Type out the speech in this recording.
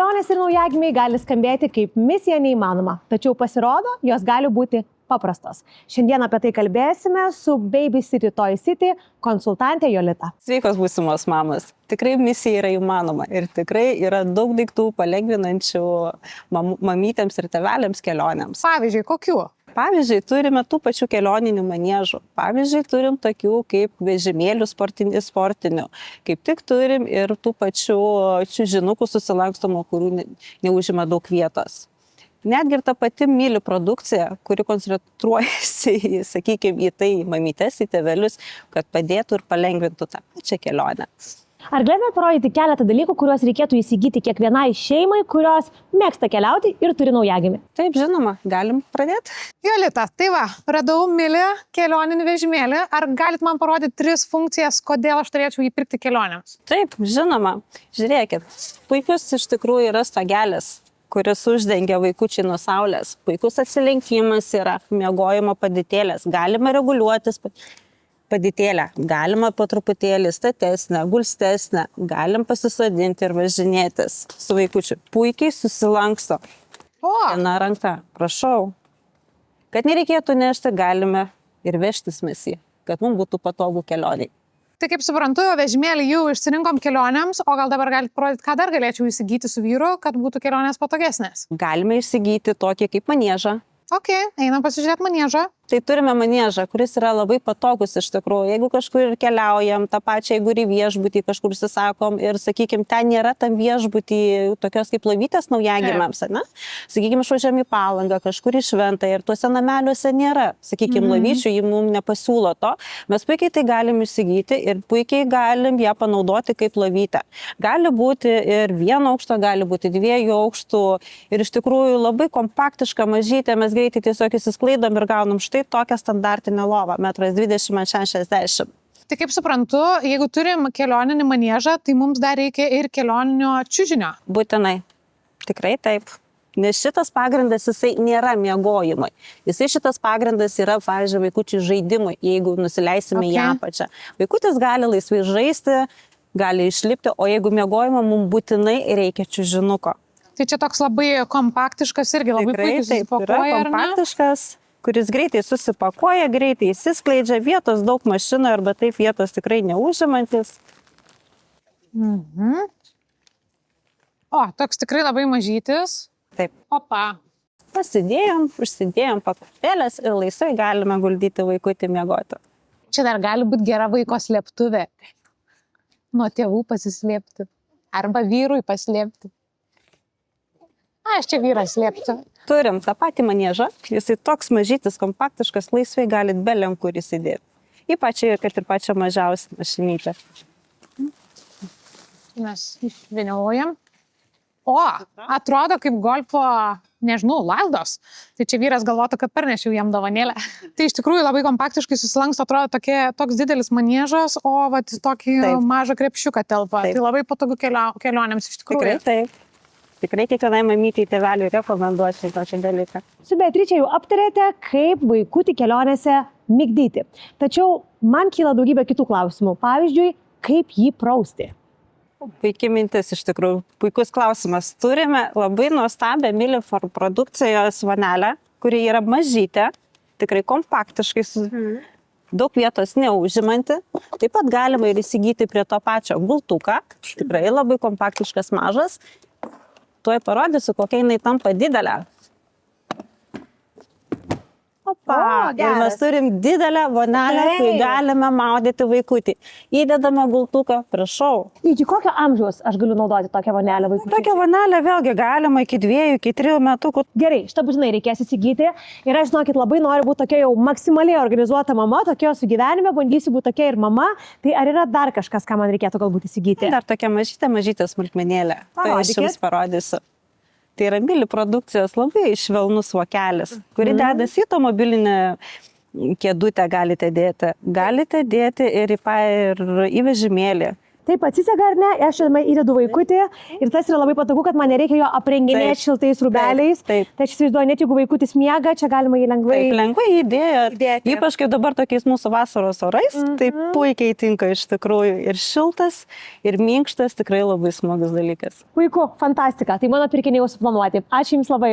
Kelionės ir naujagimiai gali skambėti kaip misija neįmanoma, tačiau pasirodo, jos gali būti paprastos. Šiandien apie tai kalbėsime su Baby City Toy City konsultantė Jolita. Sveikos būsimos mamos. Tikrai misija yra įmanoma ir tikrai yra daug daiktų palengvinančių mamytėms ir tėveliams kelionėms. Pavyzdžiui, kokių? Pavyzdžiui, turime tų pačių kelioninių maniežų. Pavyzdžiui, turim tokių kaip vežimėlių sportinių. Kaip tik turim ir tų pačių čiužinukų susilankstomų, kurių neužima daug vietos. Netgi ir ta pati myli produkcija, kuri koncentruojasi, sakykime, į tai mamytes, į tėvelius, kad padėtų ir palengvintų tą pačią kelionę. Ar galėtumėte parodyti keletą dalykų, kuriuos reikėtų įsigyti kiekvienai šeimai, kurios mėgsta keliauti ir turi naujagimį? Taip, žinoma, galim pradėti. Jolita, tai va, radau Milį kelioninį vežimėlį. Ar galit man parodyti 3 funkcijas, kodėl aš turėčiau jį pirkti kelionėms? Taip, žinoma. Žiūrėkit, puikus iš tikrųjų yra stogelis, kuris uždengia vaikučiai nuo saulės. Puikus atsilenkimas yra, miegojimo padėtėlės. Galima reguliuotis padėtėlę. Galima po truputėlį statesnę, gulstesnę. Galim pasisodinti ir važinėtis su vaikučiu. Puikiai susilanksto. Viena ranka. Prašau. Kad nereikėtų nešti, galime ir vežtis mes jį, kad mums būtų patogu kelioniai. Tai kaip suprantu, vežimėlį jau išsirinkom kelionėms, o gal dabar galite parodyti, ką dar galėčiau įsigyti su vyru, kad būtų kelionės patogesnės? Galime įsigyti tokį kaip maniežą. Ok, einam pasižiūrėti maniežą. Tai turime maniežą, kuris yra labai patogus iš tikrųjų. Jeigu kažkur ir keliaujam, tą pačią, jeigu ir į viešbutį kažkur susisakom ir, sakykime, ten nėra tam viešbutį tokios kaip lovytės naujagimiams, ne? Sakykime, išvažiuojam į Palangą, kažkur į Šventą ir tuose nameliuose nėra, sakykime, lovyčių, jį mums nepasiūlo to. Mes puikiai tai galim įsigyti ir puikiai galim ją panaudoti kaip lovytę. Gali būti ir 1 aukšto, gali būti 2 aukštų ir iš tikrųjų labai kompaktiška, mažytė, mes greitai tiesiog įsisklaidom ir gaunam štai tokią standartinę lovą, 1,20 m × 60 m. Tai kaip suprantu, jeigu turim kelioninį maniežą, tai mums dar reikia ir kelioninio čiužinio. Būtinai. Tikrai taip. Nes šitas pagrindas, jisai nėra miegojimui. Šitas pagrindas yra, pavyzdžiui, vaikučių žaidimui, jeigu nusileisime į apačią. Vaikutis gali laisvai žaisti, gali išlipti, o jeigu miegojimo, mums būtinai reikia čiužinuko. Tai čia toks labai kompaktiškas irgi labai puikiai susipakuoja, ar ne? Kompaktiškas, kuris greitai susipakuoja, greitai įsiskleidžia, vietos daug mašinų arba taip vietos tikrai neužimantis. O, toks tikrai labai mažytis. Taip. Opa. Pasidėjom, užsidėjom pakopėlės ir laisvai galime guldyti vaikutį miegoti. Čia dar gali būti gera vaiko slėptuvė. Nuo tėvų pasislėpti. Arba vyrui paslėpti. Aš čia vyrą slėpsiu. Turim tą patį maniežą, jisai toks mažytis, kompaktiškas, laisvai galit beliam kur įsidėti. Ypač, kad ir pačią mažiausią mašinytę. Mes išvyniojam. O, atrodo kaip golfo, nežinau, laldos. Tai čia vyras galvotų, kad parnešiau jam dovanėlę. Tai iš tikrųjų labai kompaktiškai susilanksto, atrodo toks didelis maniežas, o vat tokį mažą krepšiuką telpa. Taip. Tai labai patogu kelionėms iš tikrųjų. Tikrai taip. Tikrai kiekvienai mamytei tėveliui rekomenduosiu tokį dalyką. Su Beatriče jau aptarėte, kaip vaikutį kelionėse migdyti. Tačiau man kyla daugybė kitų klausimų. Pavyzdžiui, kaip jį prausti? Puikiai mintis iš tikrųjų. Puikus klausimas. Turime labai nuostabią Miliform produkcijos vonelę, kuri yra mažytė, tikrai kompaktiškai, daug vietos neužimanti. Taip pat galima ir įsigyti prie to pačio gultuką. Tikrai labai kompaktiškas, mažas. Tuoj parodysiu, kokia jinai tampa didelė. Opa, ir mes turim didelę vonelę, kai galime maudyti vaikutį. Įdedame gultuką, prašau. Iki kokio amžiaus aš galiu naudoti tokią vonelę vaikutį? Tokią vonelę vėlgi galima iki 2, iki 3 metukų. Gerai, šitą būtinai reikės įsigyti. Ir aš, žinokit, labai noriu būti tokia jau maksimaliai organizuota mama, tokia su gyvenime, bandysiu būti tokia ir mama. Tai ar yra dar kažkas, ką man reikėtų galbūt įsigyti? Dar tokia mažytė smulkmenėlė. Tai aš jums parodysiu. Tai yra Mili produkcijos labai švelnus vokelis, kuri dedasi į automobilinę kėdutę galite dėti. Galite dėti ir į vežimėlį. taip atsisega ar ne, aš čia įdedu vaikutį ir tas yra labai patogu, kad man nereikia jo aprenginėti Taip, šiltais rūbeliais. taip. Tai aš įsivaizduoju, net jeigu vaikutis miega, čia galima jį lengvai. Taip, lengvai įdėti. Įdėti. Ypač kaip dabar tokiais mūsų vasaros orais, tai puikiai tinka iš tikrųjų. Ir šiltas, ir minkštas, tikrai labai smagus dalykas. Puiku, fantastika. Tai mano pirkiniai jau suplanuoti. Ačiū Jums labai.